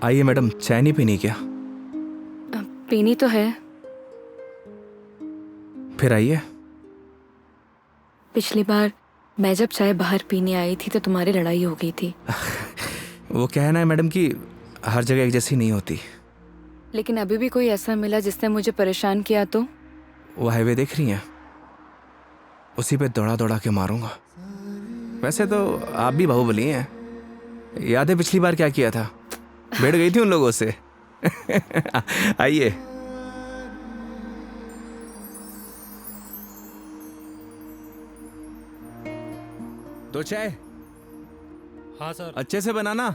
आइए मैडम, चाय नहीं पीनी क्या? पीनी तो है। फिर आइए। पिछली बार मैं जब चाय बाहर पीने आई थी तो तुम्हारी लड़ाई हो गई थी। वो कहना है मैडम कि हर जगह एक जैसी नहीं होती। लेकिन अभी भी कोई ऐसा मिला जिसने मुझे परेशान किया तो? वो हाईवे देख रही हैं, उसी पे दौड़ा दौड़ा के मारूंगा। वैसे तो आप भी बाहुबली हैं। याद है पिछली बार क्या किया था? भिड़ गई थी उन लोगों से। आइए। दो चाय हाँ सर। अच्छे से बनाना।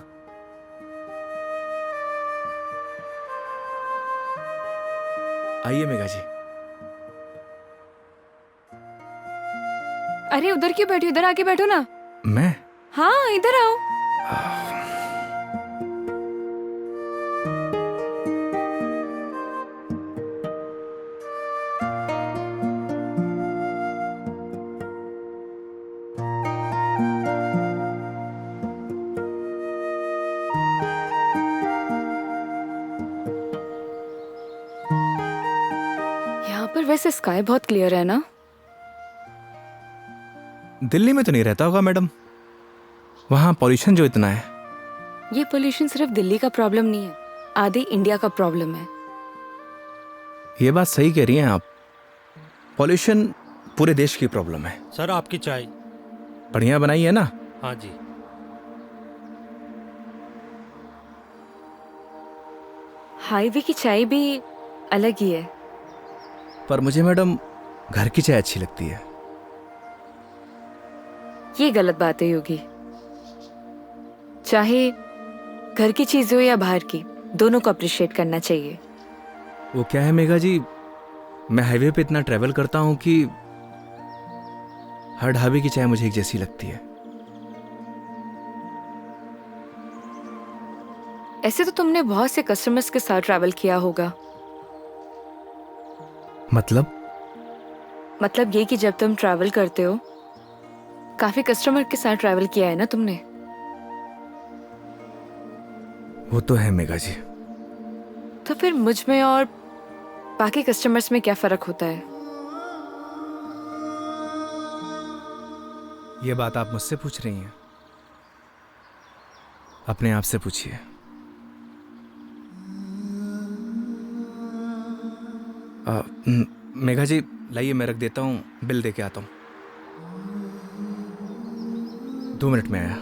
आइए मेघा जी। अरे उधर क्यों बैठी, उधर आके बैठो ना। मैं? हाँ इधर आओ। यहाँ पर वैसे स्काई बहुत क्लियर है ना? दिल्ली में तो नहीं रहता होगा मैडम, वहां पॉल्यूशन जो इतना है। ये पोल्यूशन सिर्फ दिल्ली का प्रॉब्लम नहीं है, आधे इंडिया का प्रॉब्लम है। ये बात सही कह रही हैं आप, पॉल्यूशन पूरे देश की प्रॉब्लम है। सर आपकी चाय। बढ़िया बनाई है ना? हाँ जी। हाईवे की चाय भी अलग ही है। पर मुझे मैडम घर की चाय अच्छी लगती है। ये गलत बात है योगी। चाहे घर की चीज हो या बाहर की, दोनों को अप्रिशिएट करना चाहिए। वो क्या है मेघा जी, मैं हाईवे पे इतना ट्रैवल करता हूं कि हर ढाबे की चाय मुझे एक जैसी लगती है। ऐसे तो तुमने बहुत से कस्टमर्स के साथ ट्रैवल किया होगा। मतलब ये कि जब तुम ट्रैवल करते हो, काफी कस्टमर के साथ ट्रैवल किया है ना तुमने। वो तो है मेघा जी। तो फिर मुझ में और बाकी कस्टमर्स में क्या फर्क होता है? ये बात आप मुझसे पूछ रही हैं? अपने आप से पूछिए। मेघा जी लाइए, मैं रख देता हूँ, बिल दे के आता हूँ। 2 मिनट में आया।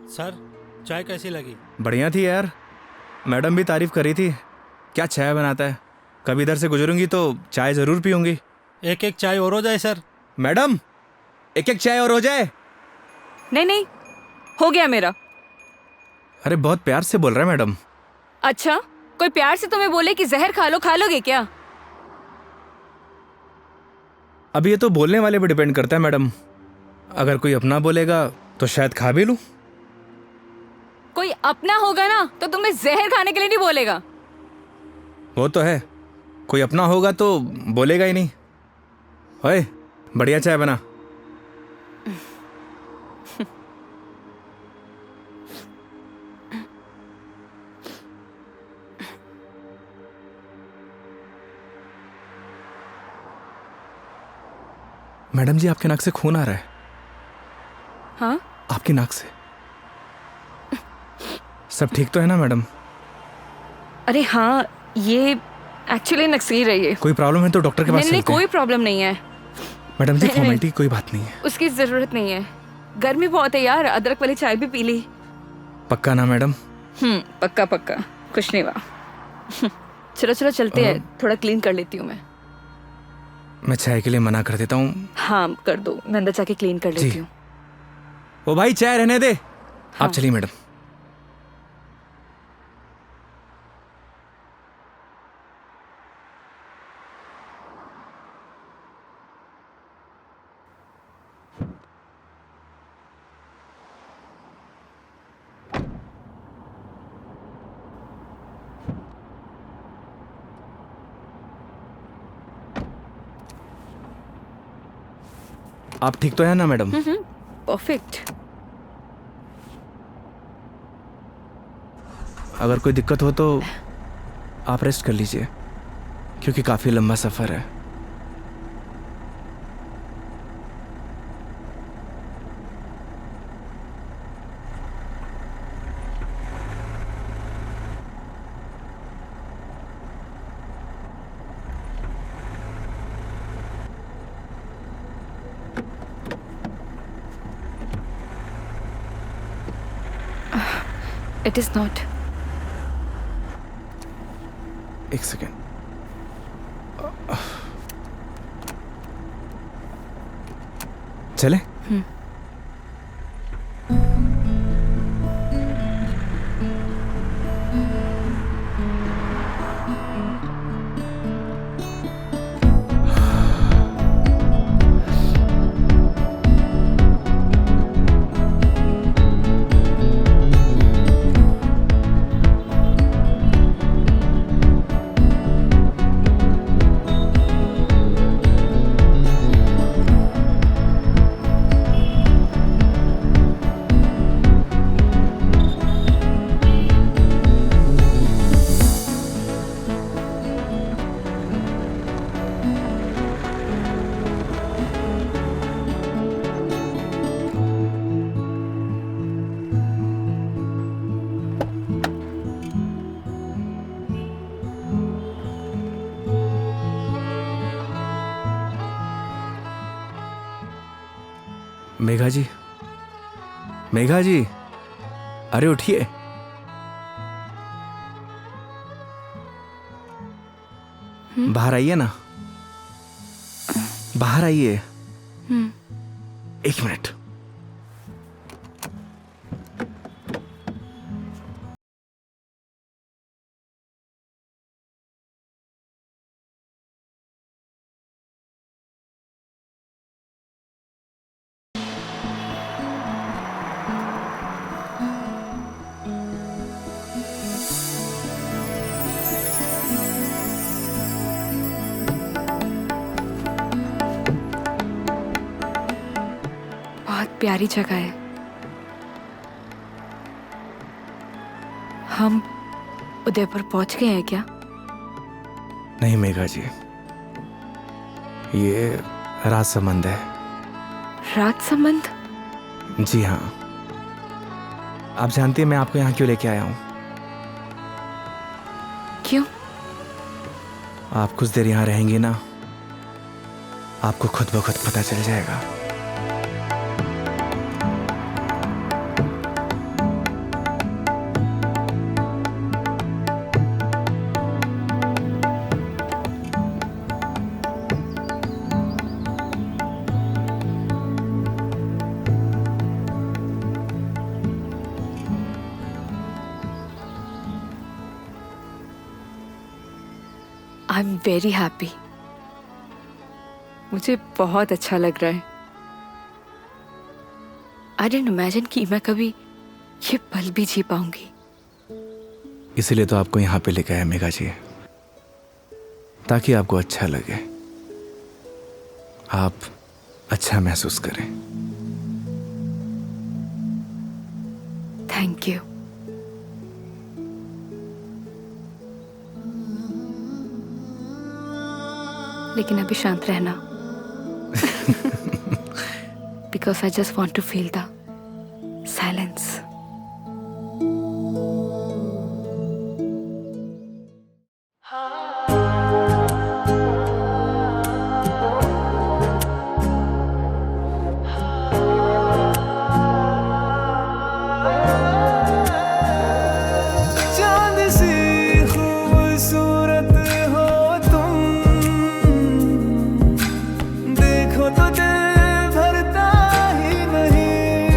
सर चाय कैसी लगी? बढ़िया थी यार, मैडम भी तारीफ कर रही थी। क्या चाय बनाता है, कभी इधर से गुजरूंगी तो चाय जरूर पीऊंगी। एक एक चाय और हो जाए सर। मैडम एक एक चाय और हो जाए। नहीं नहीं, हो गया मेरा। अरे बहुत प्यार से बोल रहा है मैडम। अच्छा, कोई प्यार से तुम्हें बोले कि जहर खा लो, खा लोगे क्या? अब ये तो बोलने वाले पे डिपेंड करता है मैडम, अगर कोई अपना बोलेगा तो शायद खा भी लूं। कोई अपना होगा ना तो तुम्हें जहर खाने के लिए नहीं बोलेगा। वो तो है, कोई अपना होगा तो बोलेगा ही नहीं। ओए बढ़िया चाय बना। मैडम जी आपके नाक से खून आ रहा है। हाँ? आपकी नाक से। सब ठीक तो है ना मैडम? अरे हाँ, ये एक्चुअली नक्सीर रही है। कोई प्रॉब्लम है तो डॉक्टर के पास नहीं नहीं, चलते हैं। कोई प्रॉब्लम नहीं है। मैडम जी नहीं, फॉर्मेलिटी की कोई बात नहीं है। उसकी जरूरत नहीं है। गर्मी बहुत है यार, अदरक वाली चाय भी पी ली। पक्का ना मैडम? पक्का पक्का, कुछ नहीं हुआ। चलो चलो चलते हैं, थोड़ा क्लीन कर लेती हूँ मैं। मैं चाय के लिए मना कर देता हूँ। हाँ कर दो, मैं अंदर जाके क्लीन कर जी। लेती हूँ। ओ भाई चाय रहने दे। हाँ। आप चलिए मैडम। आप ठीक तो है ना मैडम? परफेक्ट। अगर कोई दिक्कत हो तो आप रेस्ट कर लीजिए, क्योंकि काफ़ी लंबा सफ़र है। It is not. एक सेकेंड। चले? मेघा जी, मेघा जी, अरे उठिए। बाहर आइए ना, बाहर आइए। एक मिनट। बहुत प्यारी जगह है। हम उदयपुर पहुंच गए हैं क्या? नहीं मेघा जी, ये राजसमंद है। राजसमंद? जी हाँ। आप जानती हैं मैं आपको यहाँ क्यों लेके आया हूँ? क्यों? आप कुछ देर यहाँ रहेंगी ना, आपको खुद ब खुद पता चल जाएगा। I am very happy. मुझे बहुत अच्छा लग रहा है। आई डिडंट इमेजिन कि मैं कभी ये पल भी जी पाऊंगी। इसीलिए तो आपको यहाँ पे लेके आया मेघा जी, ताकि आपको अच्छा लगे, आप अच्छा महसूस करें। Thank you. लेकिन अभी शांत रहना, because I just want to feel the silence. चांद सी खूबसूरत हो तुम, देखो तो दिल भरता ही नहीं।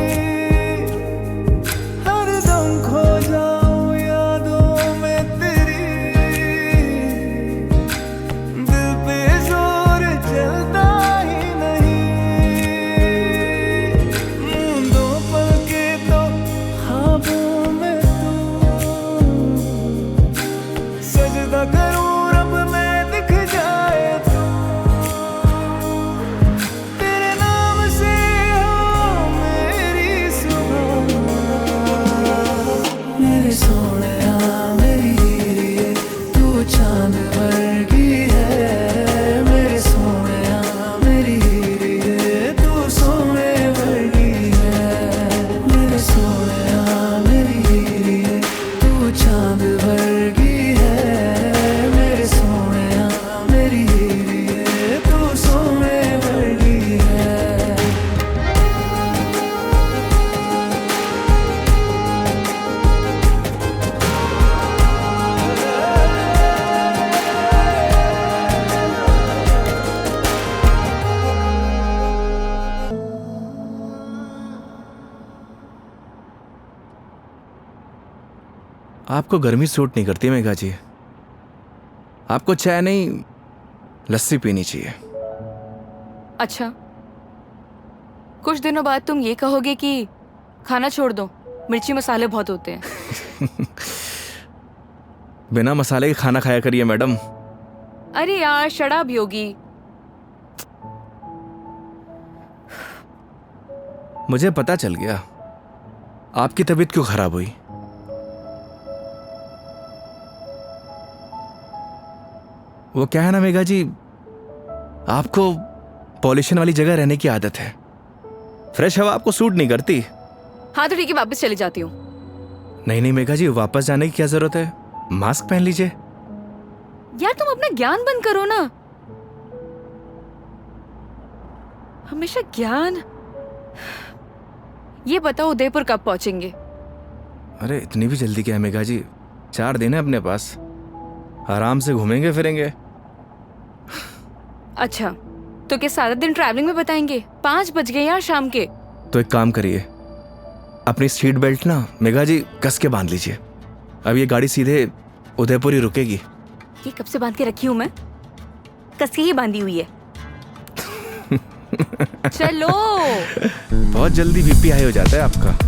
आपको गर्मी सूट नहीं करती मेघा जी। आपको चाय नहीं लस्सी पीनी चाहिए। अच्छा, कुछ दिनों बाद तुम ये कहोगे कि खाना छोड़ दो, मिर्ची मसाले बहुत होते हैं। बिना मसाले के खाना खाया करिए मैडम। अरे यार शराब योगी। मुझे पता चल गया आपकी तबीयत क्यों खराब हुई। वो क्या है ना मेघा जी, आपको पॉल्यूशन वाली जगह रहने की आदत है। फ्रेश हवा आपको सूट नहीं करती। हाँ तो ठीक है, वापस चली जाती हूँ। नहीं नहीं मेघा जी, वापस जाने की क्या जरूरत है, मास्क पहन लीजिए। यार तुम अपना ज्ञान बंद करो ना, हमेशा ज्ञान। ये बताओ उदयपुर कब पहुंचेंगे? अरे इतनी भी जल्दी क्या है मेघा जी, 4 दिन है अपने पास, आराम से घूमेंगे फिरेंगे। अच्छा, तो क्या सारा दिन ट्रैवलिंग में बताएंगे? 5 बज गए यार शाम के। तो एक काम करिए, अपनी सीट बेल्ट ना मेघा जी कस के बांध लीजिए। अब ये गाड़ी सीधे उदयपुर ही रुकेगी। ये कब से बांध के रखी हूँ मैं? कस के ही बांधी हुई है। चलो। बहुत जल्दी बीपी हाई हो जाता है आपका।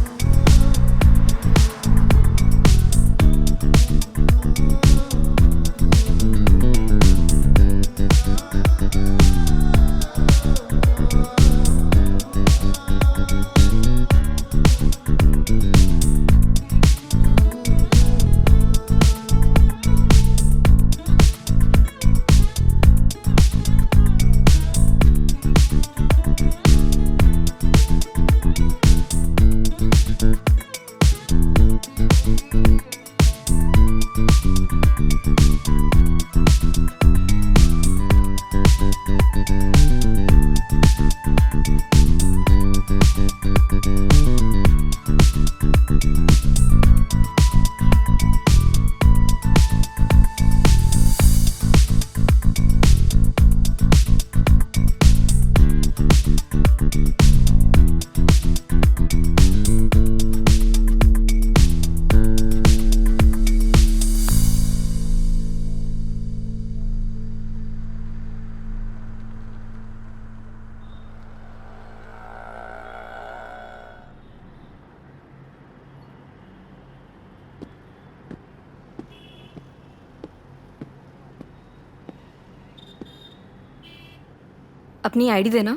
अपनी आईडी देना।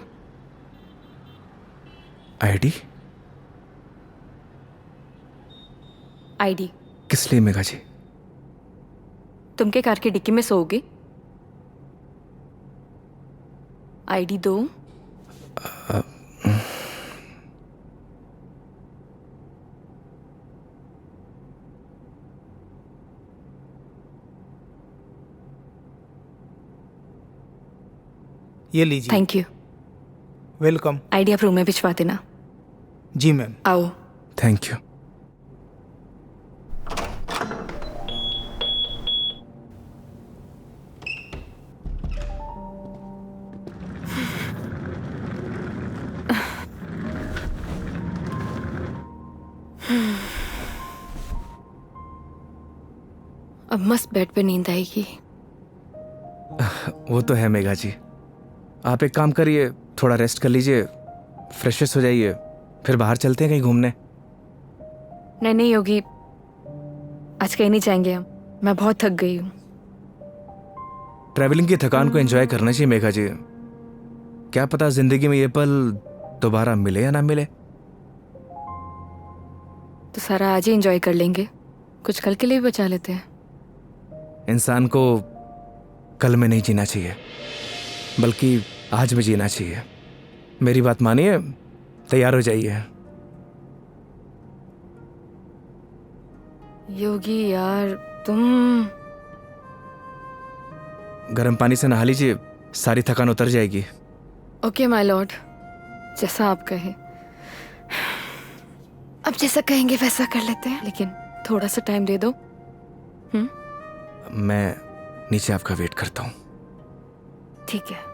आईडी? आईडी किस लिए मेघा जी? तुम के कार की डिक्की में सोओगे? आईडी दो। ये लीजिए। Thank you. वेलकम। आईडी आप रूम में भिजवा देना। जी मैम। आओ। Thank you. अब मस्त बेड पे नींद आएगी। वो तो है मेघा जी, आप एक काम करिए, थोड़ा रेस्ट कर लीजिए, फ्रेश हो जाइए, फिर बाहर चलते हैं कहीं घूमने। नहीं नहीं योगी, आज कहीं नहीं जाएंगे हम, मैं बहुत थक गई हूँ। ट्रैवलिंग की थकान को एंजॉय करना चाहिए मेघा जी। क्या पता जिंदगी में ये पल दोबारा मिले या ना मिले। तो सारा आज ही एंजॉय कर लेंगे, कुछ कल के लिए भी बचा लेते हैं। इंसान को कल में नहीं जीना चाहिए, बल्कि आज में जीना चाहिए। मेरी बात मानिए, तैयार हो जाइए। योगी यार तुम। गर्म पानी से नहा लीजिए, सारी थकान उतर जाएगी। ओके माय लॉर्ड, जैसा आप कहे। अब जैसा कहेंगे वैसा कर लेते हैं, लेकिन थोड़ा सा टाइम दे दो। मैं नीचे आपका वेट करता हूँ। ठीक है।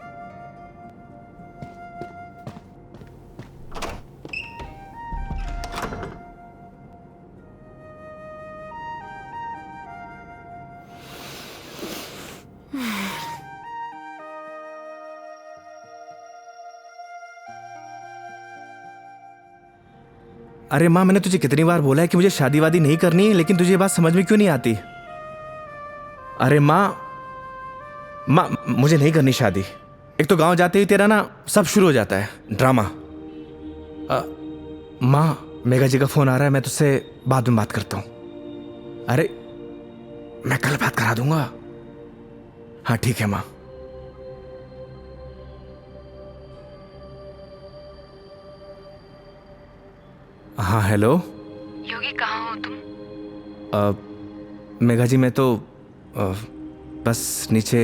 अरे माँ, मैंने तुझे कितनी बार बोला है कि मुझे शादी वादी नहीं करनी, लेकिन तुझे ये बात समझ में क्यों नहीं आती? अरे माँ, मुझे नहीं करनी शादी। एक तो गांव जाते ही तेरा ना सब शुरू हो जाता है ड्रामा। माँ, मेघा जी का फोन आ रहा है, मैं तुझसे बाद में बात करता हूँ। अरे मैं कल बात करा दूंगा। हाँ ठीक है माँ। हाँ हेलो। योगी कहाँ हो तुम? मेघा जी, मैं तो बस नीचे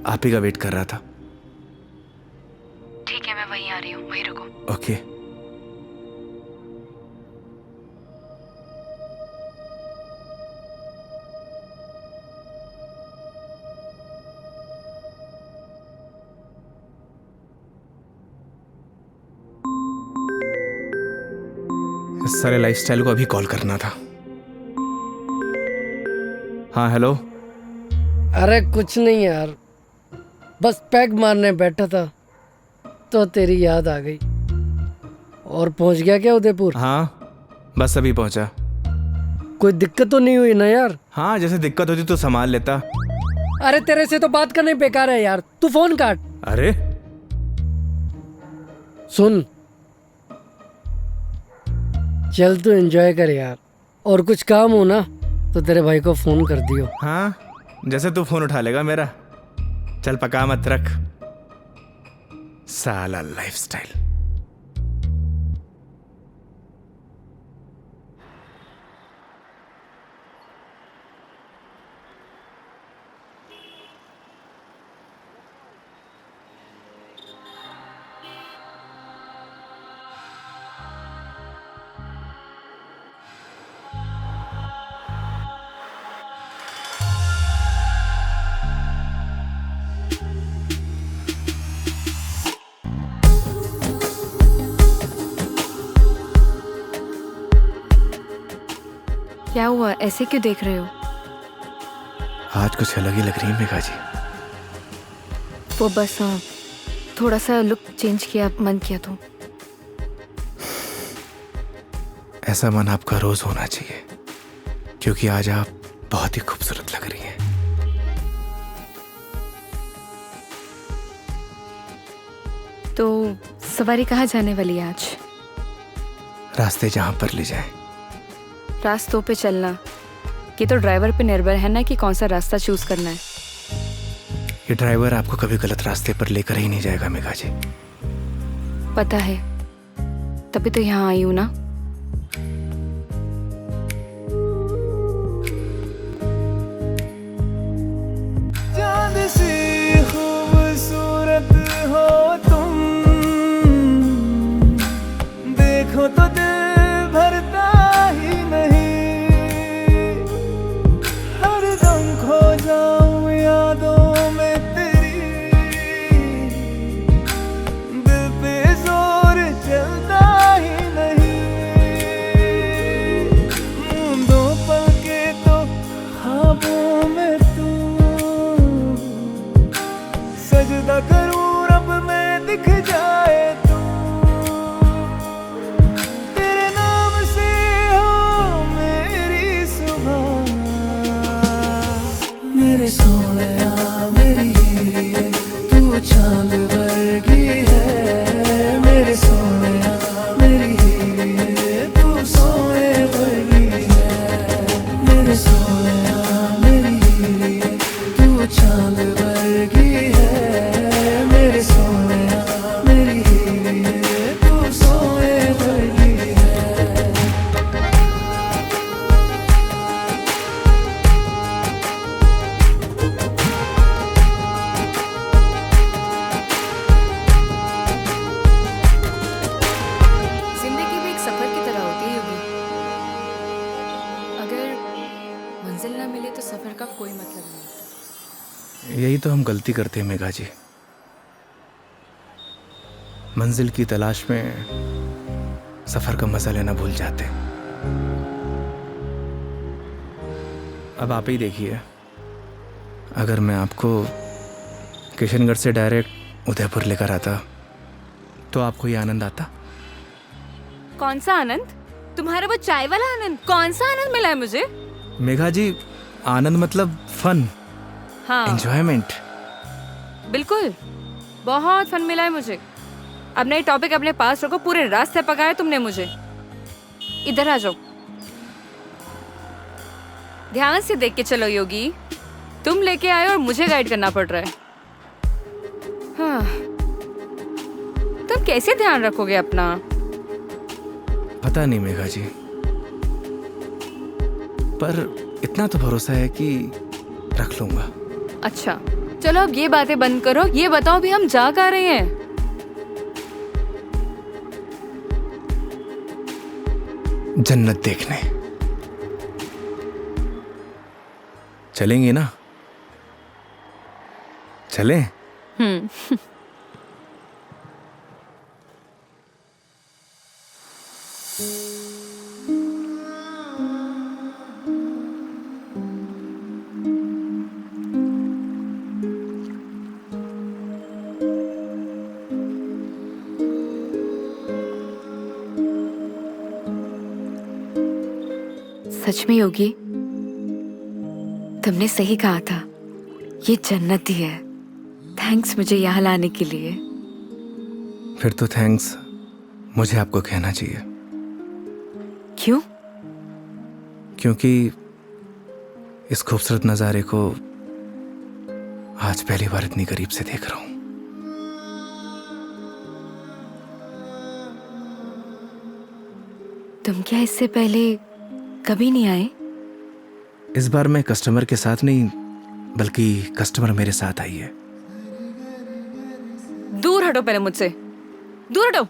आप ही का वेट कर रहा था। ठीक है, मैं वहीं आ रही हूँ, वहीं रुको। ओके। इस सारे लाइफस्टाइल को अभी कॉल करना था। हाँ हेलो। अरे कुछ नहीं यार, बस पैग मारने बैठा था तो तेरी याद आ गई। और पहुंच गया क्या उदयपुर? हाँ बस अभी पहुंचा। कोई दिक्कत तो नहीं हुई ना यार? हाँ, जैसे दिक्कत होती तो संभाल लेता। अरे तेरे से तो बात करना ही बेकार है यार, तू फोन काट। अरे सुन, चल तू एंजॉय कर यार, और कुछ काम हो ना तो तेरे भाई को फोन कर दियो। हाँ, जैसे तू फोन उठा लेगा मेरा। चल पका मत रख, साला लाइफस्टाइल। क्या हुआ, ऐसे क्यों देख रहे हो? आज कुछ अलग ही लग रही है मेघा जी। वो बस थोड़ा सा लुक चेंज किया, मन किया तो। ऐसा मन आपका रोज होना चाहिए, क्योंकि आज आप बहुत ही खूबसूरत लग रही हैं। तो सवारी कहाँ जाने वाली है आज? रास्ते जहां पर ले जाए। रास्तों पे चलना, ये तो ड्राइवर पे निर्भर है ना कि कौन सा रास्ता चूज करना है। ये ड्राइवर आपको कभी गलत रास्ते पर लेकर ही नहीं जाएगा मेघा जी। पता है, तभी तो यहाँ आई हूँ ना। चांद सी खूबसूरत हो तुम, देखो तो दिल भरता ही नहीं। हरदम खो जाऊं यादों में तेरी, दिल पे जोर चलता ही नहीं। दो पल के तो ख्वाबों में तू, सजदा करूं रब में दिख जाए तू। तेरे नाम से हो मेरी सुबह, मेरे सोनिया मेरी हीरे, तू चांद वर्गी है। मेरे सोनिया मेरी हीरे, तू सोने वर्गी है। मेरे सोनिया मेरी हीरे, तू चांद वर्गी है। मेरे सोनिया मेरी हीरे, तू सोने वर्गी है। जिंदगी भी एक सफर की तरह होती है योगी। अगर मंजिल ना मिले तो सफर का कोई मतलब नहीं होता। यही तो हम गलती करते हैं मेघा जी, मंजिल की तलाश में सफर का मजा लेना भूल जाते। अब आप ही देखिए, अगर मैं आपको किशनगढ़ से डायरेक्ट उदयपुर लेकर आता तो आपको ये आनंद आता? कौन सा आनंद? तुम्हारा वो चाय वाला आनंद, कौन सा आनंद मिला है मुझे? मेघा जी, आनंद मतलब फन, हाँ एंजॉयमेंट। बिल्कुल, बहुत फन मिला है मुझे। अब नए टॉपिक अपने पास रखो, पूरे रास्ते पकाया तुमने मुझे। इधर आ जाओ, ध्यान से देख के चलो योगी, तुम लेके आए और मुझे गाइड करना पड़ रहा है। हाँ, तुम कैसे ध्यान रखोगे अपना? पता नहीं मेघा जी, पर इतना तो भरोसा है कि रख लूंगा। अच्छा चलो अब ये बातें बंद करो, ये बताओ भी हम जा कहाँ रहे हैं? जन्नत देखने चलेंगे ना? चलें? सच में योगी, तुमने सही कहा था, ये जन्नत ही है। थैंक्स मुझे यहाँ लाने के लिए। फिर तो थैंक्स मुझे आपको कहना चाहिए, क्यों? क्योंकि इस खूबसूरत नज़ारे को आज पहली बार इतनी करीब से देख रहा हूं। तुम क्या इससे पहले कभी नहीं आए? इस बार मैं कस्टमर के साथ नहीं, बल्कि कस्टमर मेरे साथ आई है। दूर हटो पहले मुझसे, दूर हटो।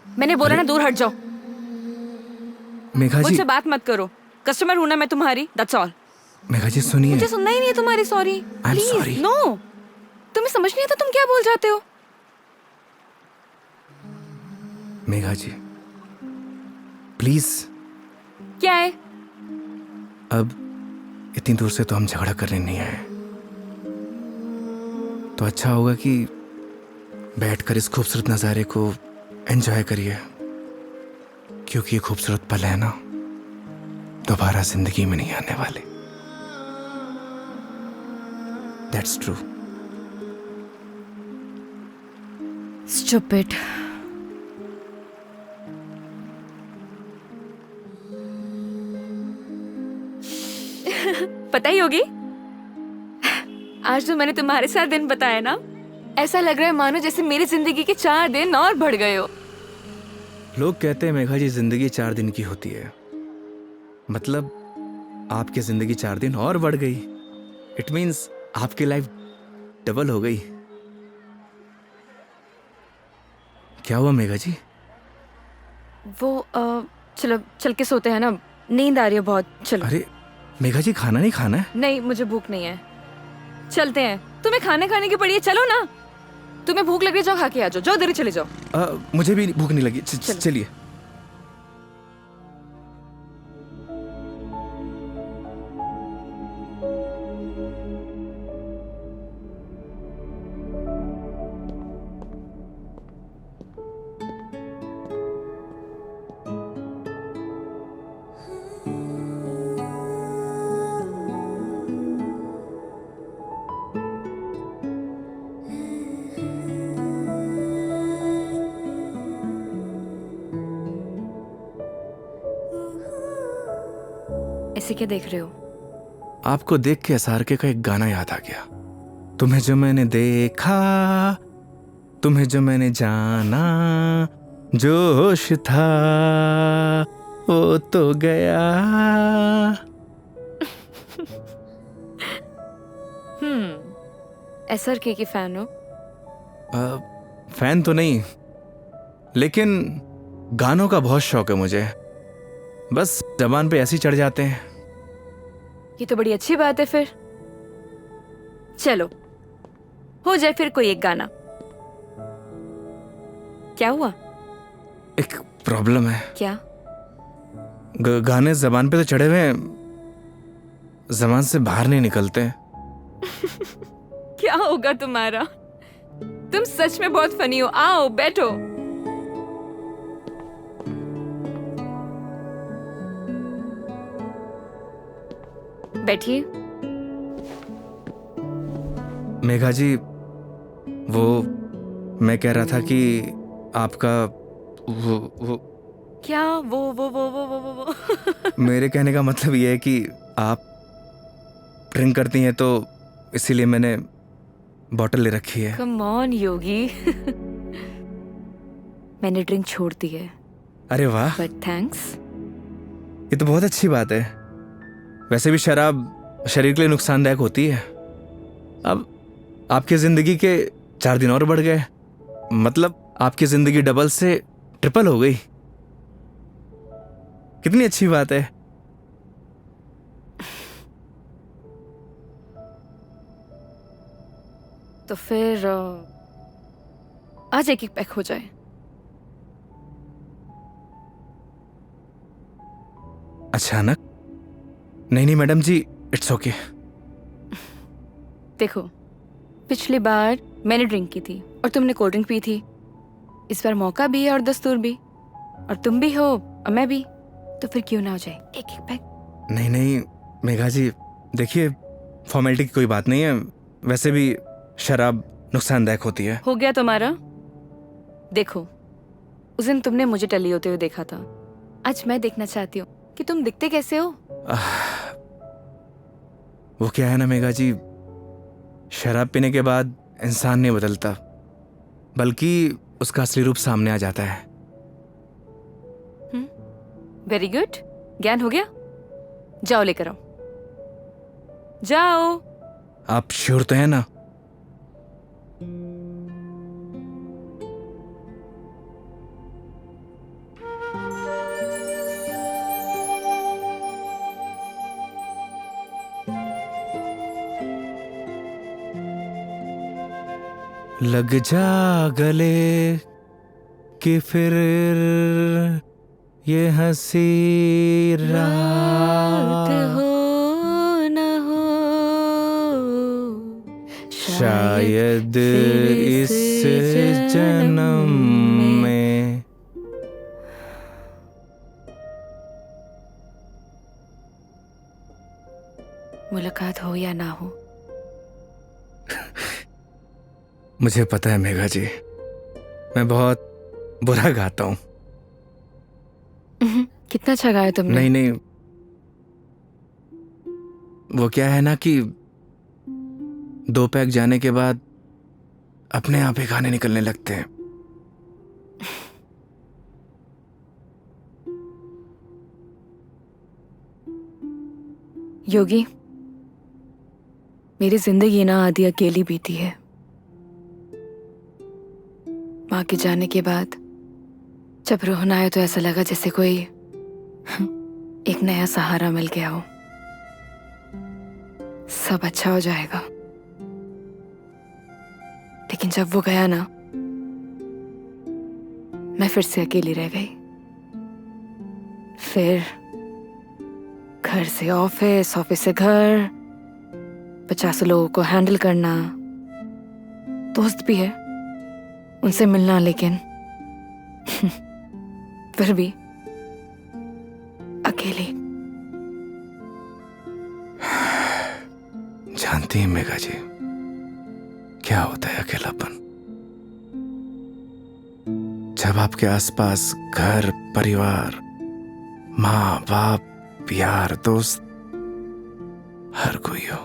मैंने बोला ना दूर हट जाओ। मेघा जी, मुझसे बात मत करो, कस्टमर हूं ना मैं तुम्हारी, दैट्स ऑल। मेघा जी सुनिए। मुझे सुनना ही नहीं है तुम्हारी sorry. I'm sorry. Please no, तुम्हें समझ नहीं आता तुम क्या बोल जाते हो। मेघा जी प्लीज, क्या है? अब इतनी दूर से तो हम झगड़ा करने नहीं आए, तो अच्छा होगा कि बैठकर इस खूबसूरत नज़ारे को एंजॉय करिए, क्योंकि ये खूबसूरत पल है ना, दोबारा जिंदगी में नहीं आने वाले। That's true. स्टूपिड। पता ही होगी, आज तो मैंने तुम्हारे साथ दिन बताया ना, ऐसा लग रहा है मानो जैसे मेरी जिंदगी के 4 दिन और बढ़ गए हो। लोग कहते हैं मेघा जी जिंदगी 4 दिन की होती है, मतलब आपकी जिंदगी 4 दिन और बढ़ गई। इट मीन्स आपकी लाइफ डबल हो गई। क्या हुआ मेघा जी? वो चलो चल के सोते हैं ना, नींद आ रही है बहुत। चलो। अरे मेघा जी, खाना नहीं खाना है? नहीं, मुझे भूख नहीं है, चलते हैं। तुम्हें खाने खाने की पड़ी है, चलो ना। तुम्हें भूख लग रही है, जाओ खा के आ जाओ, जाओ इधर ही चले जाओ। मुझे भी भूख नहीं लगी। चलो। चलिए। ऐसे क्या देख रहे हो? आपको देख के एसआर के का एक गाना याद आ गया। तुम्हें जो मैंने देखा, तुम्हें जो मैंने जाना, जोश था वो तो गया। SRK की फैन हो? फैन तो नहीं, लेकिन गानों का बहुत शौक है मुझे। बस जबान पे ऐसे ही चढ़ जाते हैं। ये तो बड़ी अच्छी बात है फिर। चलो हो जाए फिर कोई एक गाना। क्या हुआ? एक प्रॉब्लम है। क्या? गाने जबान पे तो चढ़े हुए हैं, जबान से बाहर नहीं निकलते। क्या होगा तुम्हारा? तुम सच में बहुत फनी हो। आओ बैठो। बैठिए। मेघा जी, वो मैं कह रहा था कि आपका वो क्या वो मेरे कहने का मतलब ये है कि आप ड्रिंक करती हैं, तो इसीलिए मैंने बॉटल ले रखी है। कम ऑन योगी। मैंने ड्रिंक छोड़ दी है, अरे वाह, बट थैंक्स। ये तो बहुत अच्छी बात है। वैसे भी शराब शरीर के लिए नुकसानदायक होती है। अब आपकी जिंदगी के 4 दिन और बढ़ गए, मतलब आपकी जिंदगी डबल से ट्रिपल हो गई। कितनी अच्छी बात है। तो फिर आज एक पैक हो जाए। अचानक? नहीं नहीं मैडम जी, इट्स ओके। देखो, पिछली बार मैंने ड्रिंक की थी और तुमने कोल्ड ड्रिंक पी थी। इस बार मौका भी है और दस्तूर भी, और तुम भी हो और मैं भी, तो फिर क्यों ना हो जाए एक एक पैक। नहीं नहीं मेघा जी, देखिए फॉर्मेलिटी की कोई बात नहीं है। वैसे भी शराब नुकसानदायक होती है। हो गया तुम्हारा। देखो, उस दिन तुमने मुझे टली होते हुए देखा था। आज मैं देखना चाहती हूँ कि तुम दिखते कैसे हो। वो क्या है ना मेघा जी, शराब पीने के बाद इंसान नहीं बदलता, बल्कि उसका असली रूप सामने आ जाता है। वेरी गुड, ज्ञान हो गया। जाओ लेकर आओ, जाओ। आप श्योर तो है ना? लग जा गले कि फिर ये हंसी रात हो न हो, शायद इस जन्म में। मुलाकात हो या ना हो। मुझे पता है मेघा जी, मैं बहुत बुरा गाता हूँ। कितना अच्छा गाया तुमने। नहीं नहीं, वो क्या है ना कि 2 पैक जाने के बाद अपने आप ही गाने निकलने लगते हैं। योगी, मेरी जिंदगी ना आधी अकेली बीती है। माँ के जाने के बाद जब रोना आया तो ऐसा लगा जैसे कोई एक नया सहारा मिल गया हो। सब अच्छा हो जाएगा। लेकिन जब वो गया ना, मैं फिर से अकेली रह गई। फिर घर से ऑफिस, ऑफिस से घर, 50 लोगों को हैंडल करना, दोस्त भी है, उनसे मिलना, लेकिन फिर भी अकेली। जानती हैं मेघा जी, क्या होता है अकेलापन? जब आपके आसपास घर, परिवार, माँ बाप, यार, दोस्त, हर कोई हो,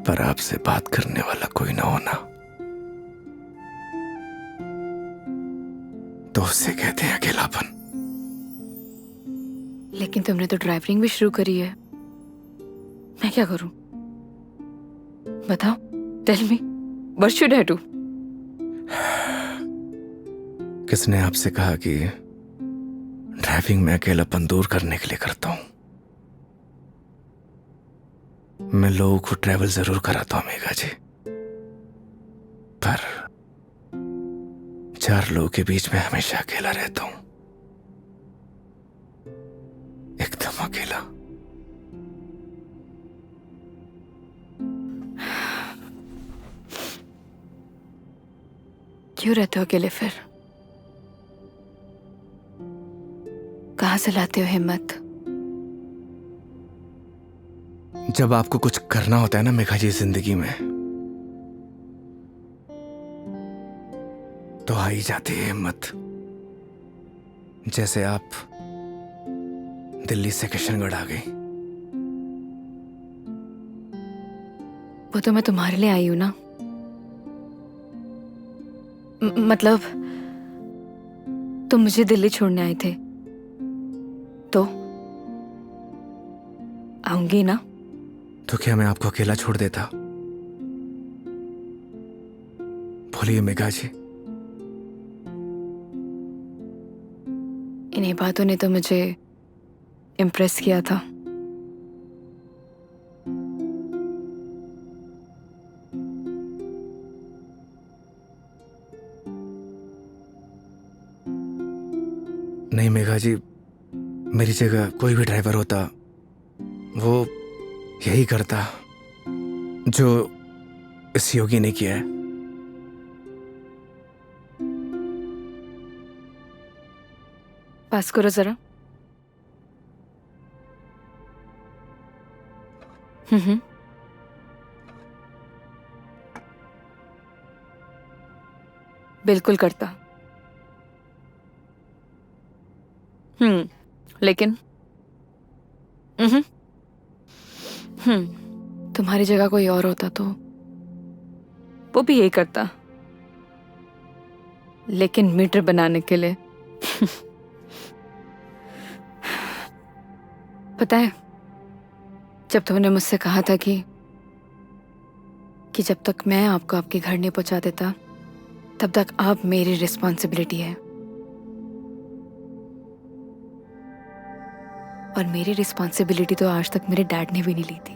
पर आपसे बात करने वाला कोई ना होना, तो उसे कहते हैं अकेलापन। लेकिन तुमने तो ड्राइविंग भी शुरू करी है। मैं क्या करूं? बताओ, tell me, what should I do? किसने आपसे कहा कि ड्राइविंग में अकेलापन दूर करने के लिए करता हूं? मैं लोगों को ट्रैवल जरूर कराता हूं मेघा जी, पर 4 लोगों के बीच में हमेशा अकेला रहता हूं, एकदम अकेला। क्यों रहते हो अकेले फिर? कहां से लाते हो हिम्मत? जब आपको कुछ करना होता है ना मेघा जी जिंदगी में, तो आ ही जाती है हिम्मत। जैसे आप दिल्ली से किशनगढ़ आ गई। वो तो मैं तुम्हारे लिए आई हूं ना। मतलब तुम मुझे दिल्ली छोड़ने आए थे तो आऊंगी ना। तो क्या मैं आपको अकेला छोड़ देता? बोलिए मेघा जी। इन्हीं बातों ने तो मुझे इम्प्रेस किया था। नहीं मेघा जी, मेरी जगह कोई भी ड्राइवर होता वो यही करता जो इस योगी ने किया है। पास करो जरा। हम्म। बिल्कुल करता। लेकिन तुम्हारी जगह कोई और होता तो वो भी यही करता, लेकिन मीटर बनाने के लिए। पता है, जब तुमने मुझसे कहा था कि जब तक मैं आपको आपके घर नहीं पहुंचा देता तब तक आप मेरी रिस्पॉन्सिबिलिटी है, और मेरी रिस्पॉन्सिबिलिटी तो आज तक मेरे डैड ने भी नहीं ली थी।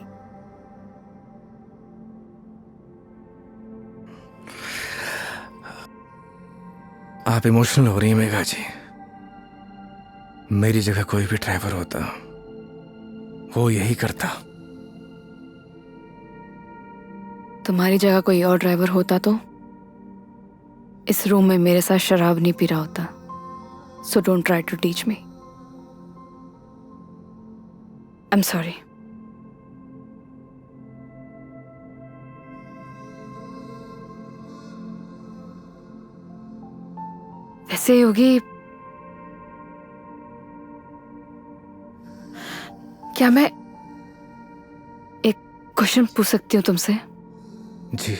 आप इमोशनल हो रही हैं मेघा जी। मेरी जगह कोई भी ड्राइवर होता वो यही करता। तुम्हारी जगह कोई और ड्राइवर होता तो इस रूम में मेरे साथ शराब नहीं पी रहा होता। So don't try to teach me. I am sorry. वैसे योगी, क्या मैं एक क्वेश्चन पूछ सकती हूँ तुमसे? जी।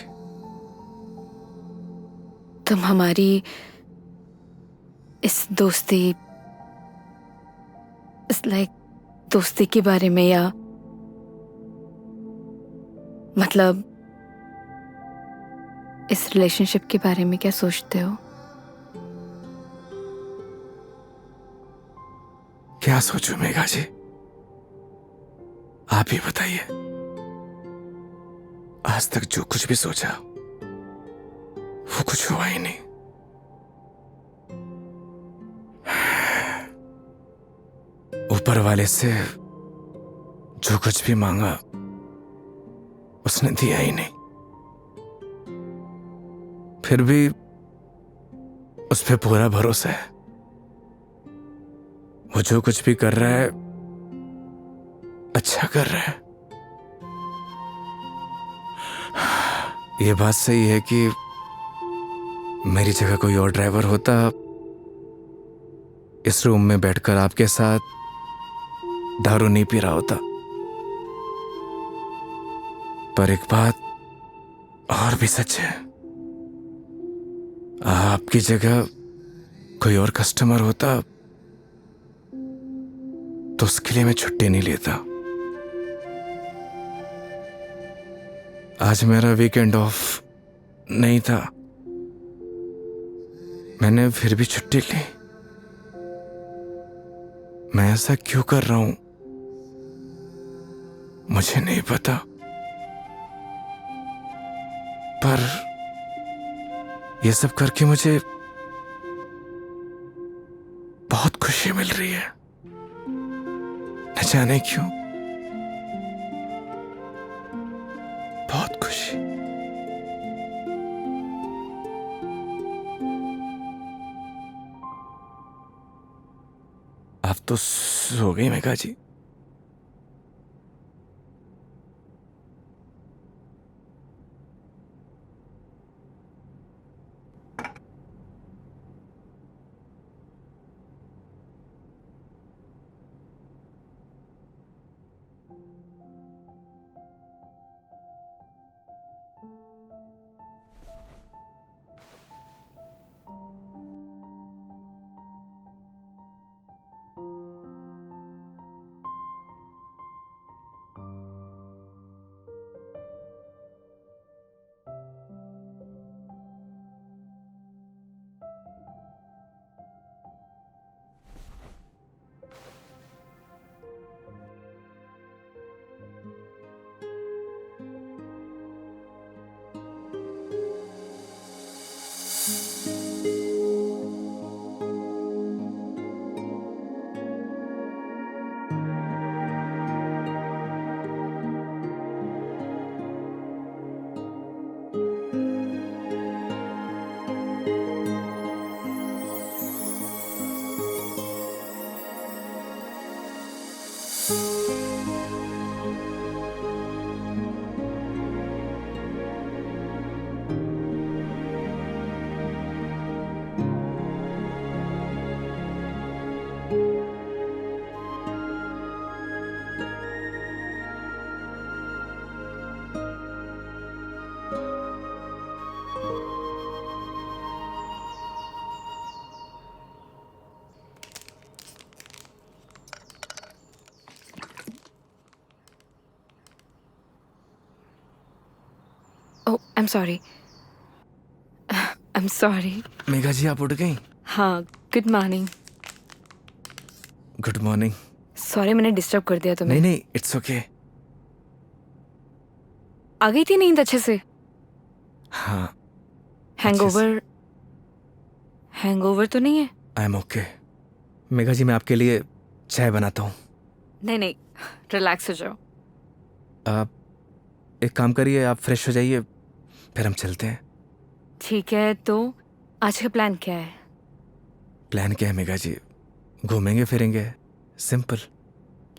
तुम हमारी इस दोस्ती, इस दोस्ती के बारे में, या मतलब इस रिलेशनशिप के बारे में क्या सोचते हो? क्या सोचूं मेघा जी, आप ही बताइए। आज तक जो कुछ भी सोचा वो कुछ हुआ ही नहीं। ऊपर वाले से जो कुछ भी मांगा उसने दिया ही नहीं। फिर भी उस पे पूरा भरोसा है। वो जो कुछ भी कर रहा है अच्छा कर रहा है। ये बात सही है कि मेरी जगह कोई और ड्राइवर होता इस रूम में बैठकर आपके साथ दारू नहीं पी रहा होता। पर एक बात और भी सच है, आपकी जगह कोई और कस्टमर होता तो उसके लिए मैं छुट्टी नहीं लेता। आज मेरा वीकेंड ऑफ नहीं था, मैंने फिर भी छुट्टी ली। मैं ऐसा क्यों कर रहा हूं मुझे नहीं पता, पर ये सब करके मुझे बहुत खुशी मिल रही है। न जाने क्यों, बहुत खुशी। आप तो सो गई मेघा जी? I'm sorry. I'm sorry. Megha जी आप उठ गई? हाँ, good morning. Good morning. Sorry मैंने डिस्टर्ब कर दिया तुम्हें. नहीं नहीं, इट्स ओके. आ गई थी नींद अच्छे से? हाँ. हैंगओवर हैंगओवर तो नहीं है? I am okay. Megha ji मैं आपके लिए चाय बनाता हूँ. नहीं नहीं, रिलैक्स हो जाओ. आप एक काम करिए, आप फ्रेश हो जाइए, फिर हम चलते हैं. ठीक है, तो आज का प्लान क्या है? प्लान क्या है मेघा जी? घूमेंगे फिरेंगे, सिंपल.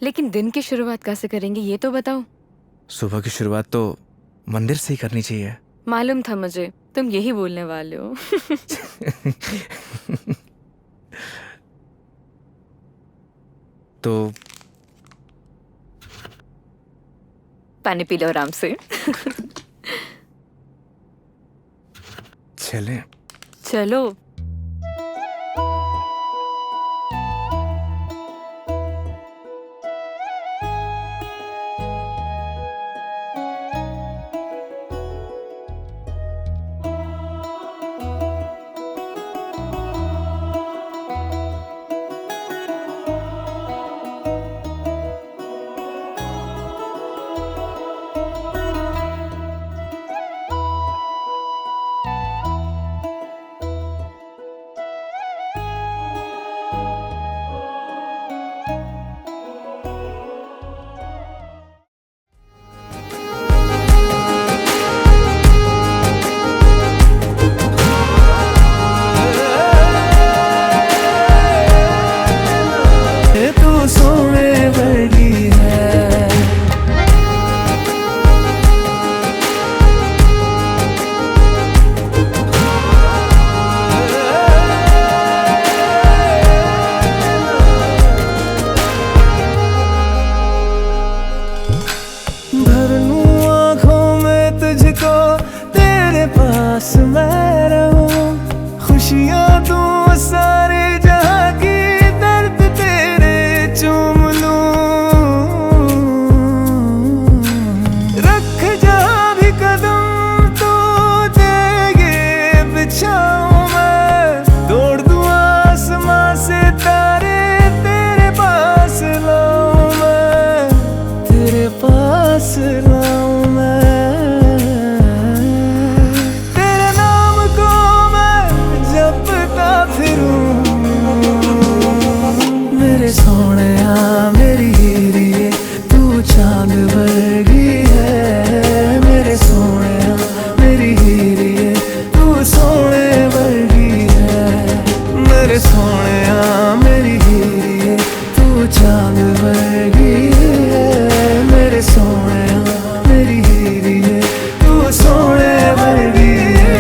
लेकिन दिन की शुरुआत कैसे करेंगे ये तो बताओ. सुबह की शुरुआत तो मंदिर से ही करनी चाहिए. मालूम था मुझे तुम यही बोलने वाले हो. तो पानी पी लो आराम से. चलें. चलो. तू सोने वर्गी है. भर लूं आँखों में तुझको, तेरे पास मैं रहूं. खुशियाँ दूं सारे जहाँ की, दर्द तेरे चूम लूं. रख जहाँ भी कदम तो देंगे बिछाऊं मैं. तोड़ दूं आसमां से तारे, तेरे पास लाऊं मैं. तेरे पास लाऊं मैं. तेरे नाम को मैं जपता फिरूं. मेरे सोहणिया मेरी हीरिए, तू चांद वर्गी है. मेरे सोहणिया मेरी हीरिए, तू सोने वर्गी है. मेरे सोहणिया मेरी हीरिए, तू चांद वर्गी है. मेरे सोहणिया मेरी हीरिए, तू सोने वर्गी है.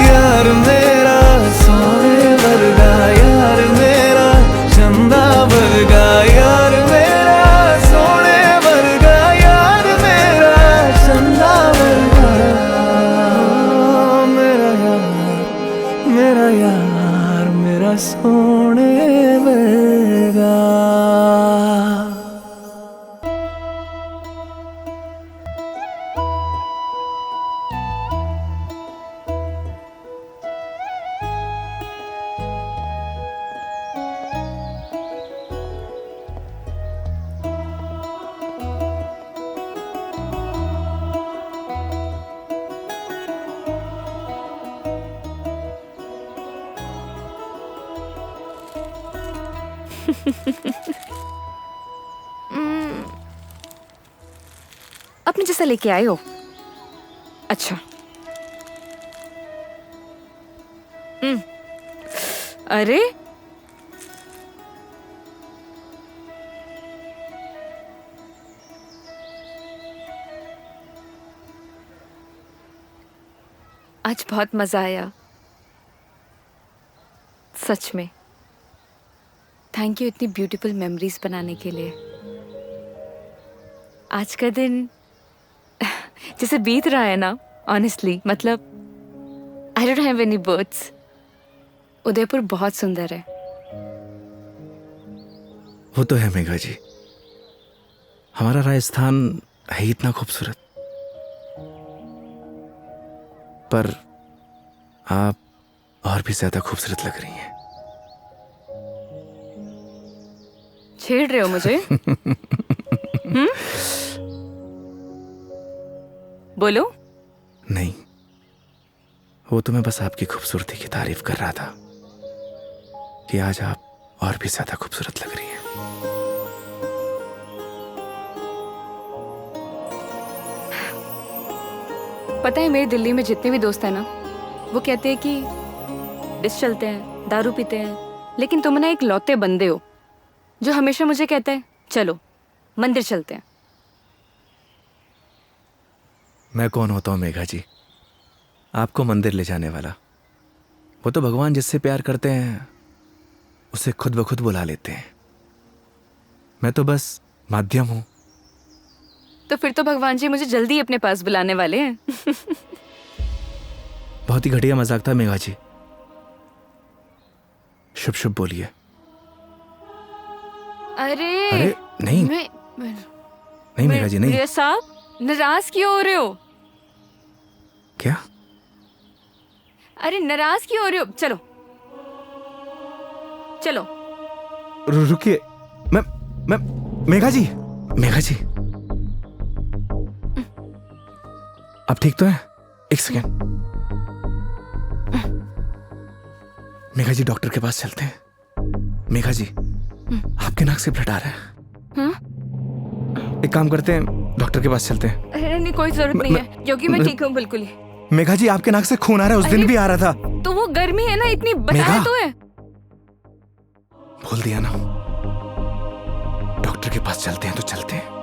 यार मेरा सोने वर्गा, यार मेरा चंदा वर्गा. यार मेरा सोने वर्गा, यार मेरा चंदा वर्गा. मेरा यार मेरा सोने वर्गा. अपने जैसा लेके आए हो. अच्छा. अरे आज बहुत मजा आया सच में. थैंक यू इतनी ब्यूटीफुल मेमोरीज बनाने के लिए. आज का दिन जैसे बीत रहा है ना, ऑनेस्टली मतलब I don't have any words. Udaipur बहुत सुंदर है. वो तो है मेघा जी, हमारा राजस्थान है ही इतना खूबसूरत. पर आप और भी ज्यादा खूबसूरत लग रही हैं। छेड़ रहे हो मुझे? बोलो। नहीं, वो तो मैं बस आपकी खूबसूरती की तारीफ कर रहा था कि आज आप और भी ज्यादा खूबसूरत लग रही हैं। पता है, मेरे दिल्ली में जितने भी दोस्त हैं ना, वो कहते हैं कि डिस चलते हैं, दारू पीते हैं, लेकिन तुम ना एक लौते बंदे हो जो हमेशा मुझे कहता है चलो मंदिर चलते हैं। मैं कौन होता हूँ मेघा जी, आपको मंदिर ले जाने वाला? वो तो भगवान जिससे प्यार करते हैं उसे खुद ब खुद बुला लेते हैं। मैं तो बस माध्यम हूं। तो फिर तो भगवान जी मुझे जल्दी अपने पास बुलाने वाले हैं। बहुत ही घटिया मजाक था मेघा जी। शुभ शुभ बोलिए। अरे अरे नहीं नहीं मेघा जी, नहीं। प्रिया साहब, नाराज क्यों हो रहे हो? क्या? अरे नाराज क्यों हो रहे हो? चलो चलो। रुकिए, मैं मेघा जी, मेघा जी, आप ठीक तो हैं? एक सेकेंड। मेघा जी, डॉक्टर के पास चलते हैं। मेघा जी, आपके नाक से ब्लड आ रहा है। हाँ? एक काम करते हैं, डॉक्टर के पास चलते हैं। अरे नहीं, कोई जरूरत नहीं है क्योंकि मैं ठीक हूँ बिल्कुल ही। मेघा जी, आपके नाक से खून आ रहा है, उस दिन भी आ रहा था। तो वो गर्मी है ना, इतनी बताया मेघा। तो है। बोल दिया ना, डॉक्टर के पास चलते हैं तो चलते हैं।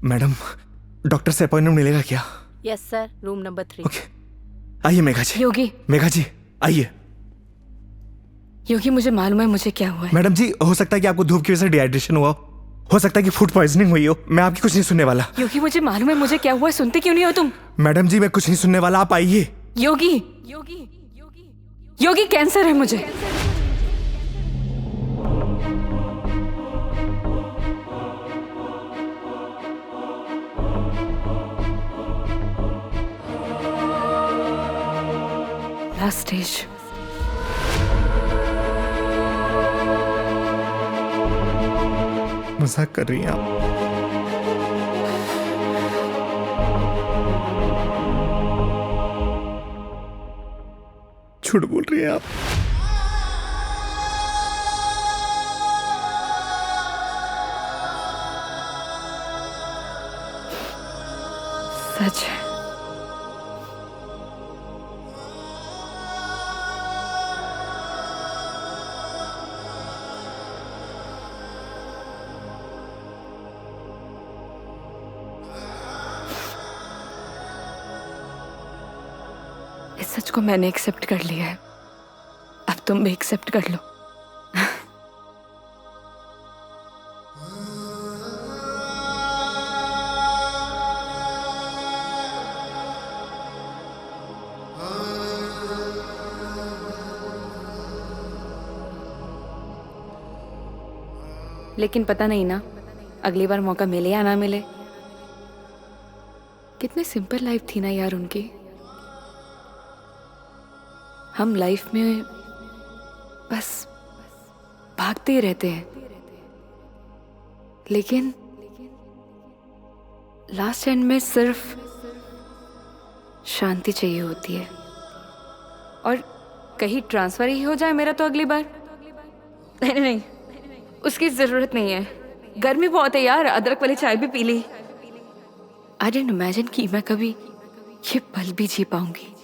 मैडम, डॉक्टर से अपॉइंटमेंट मिलेगा क्या? Yes sir, room number 3। Okay, आइए मेघा जी। योगी, मेघा जी आइए। योगी मुझे मालूम है मुझे क्या हुआ है। मैडम जी, हो सकता है कि आपको धूप की वजह से डिहाइड्रेशन हुआ हो सकता है कि फूड पॉइजनिंग हुई हो। मैं आपकी कुछ नहीं सुनने वाला। योगी मुझे मालूम है मुझे क्या हुआ है, सुनते क्यों नहीं हो तुम? मैडम जी, मैं कुछ नहीं सुनने वाला, आप आइए। योगी योगी योगी, कैंसर है मुझे। Last stage. मजाक कर रही हैं आप? झूठ बोल रही हैं आप? सच है। इस सच को मैंने एक्सेप्ट कर लिया है, अब तुम भी एक्सेप्ट कर लो। लेकिन पता नहीं ना, अगली बार मौका मिले या ना मिले। कितनी सिंपल लाइफ थी ना यार उनकी। हम लाइफ में बस भागते ही रहते हैं, लेकिन लास्ट एंड में सिर्फ शांति चाहिए होती है। और कहीं ट्रांसफर ही हो जाए मेरा तो अगली बार। नहीं नहीं नहीं, उसकी जरूरत नहीं है। गर्मी बहुत है यार, अदरक वाली चाय भी पी ली। आई डिडंट इमेजिन कि मैं कभी ये पल भी जी पाऊंगी।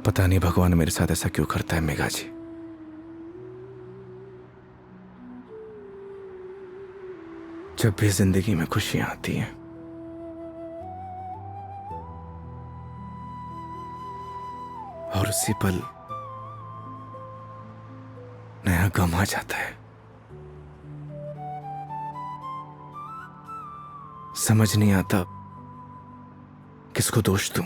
पता नहीं भगवान मेरे साथ ऐसा क्यों करता है मेघा जी। जब भी जिंदगी में खुशियां आती हैं और उसी पल नया गम आ जाता है, समझ नहीं आता किसको दोष दूं।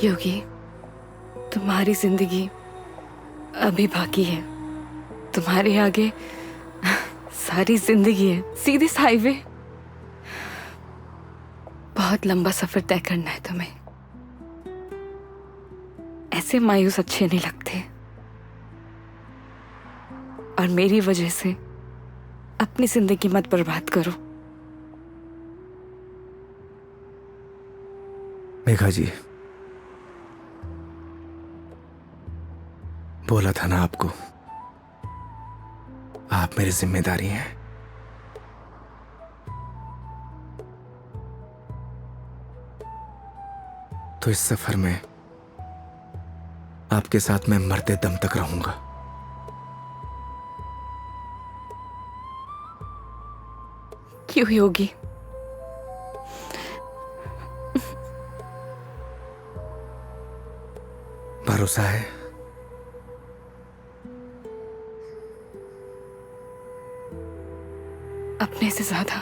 योगी, तुम्हारी जिंदगी अभी बाकी है। तुम्हारे आगे सारी जिंदगी है, सीधे हाईवे। बहुत लंबा सफर तय करना है तुम्हें। ऐसे मायूस अच्छे नहीं लगते। और मेरी वजह से अपनी जिंदगी मत बर्बाद करो। मेघा जी, बोला था ना आपको, आप मेरी जिम्मेदारी हैं। तो इस सफर में आपके साथ मैं मरते दम तक रहूंगा। क्यों योगी? भरोसा है? अपने से ज्यादा।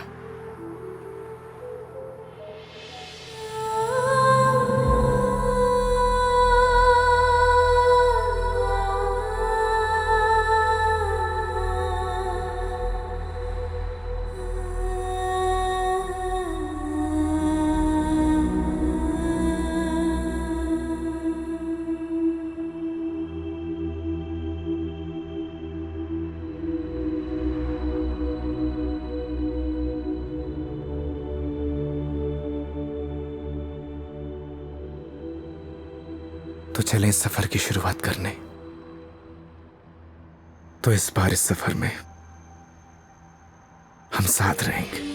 तो चलें इस सफर की शुरुआत करने। तो इस बार इस सफर में हम साथ रहेंगे।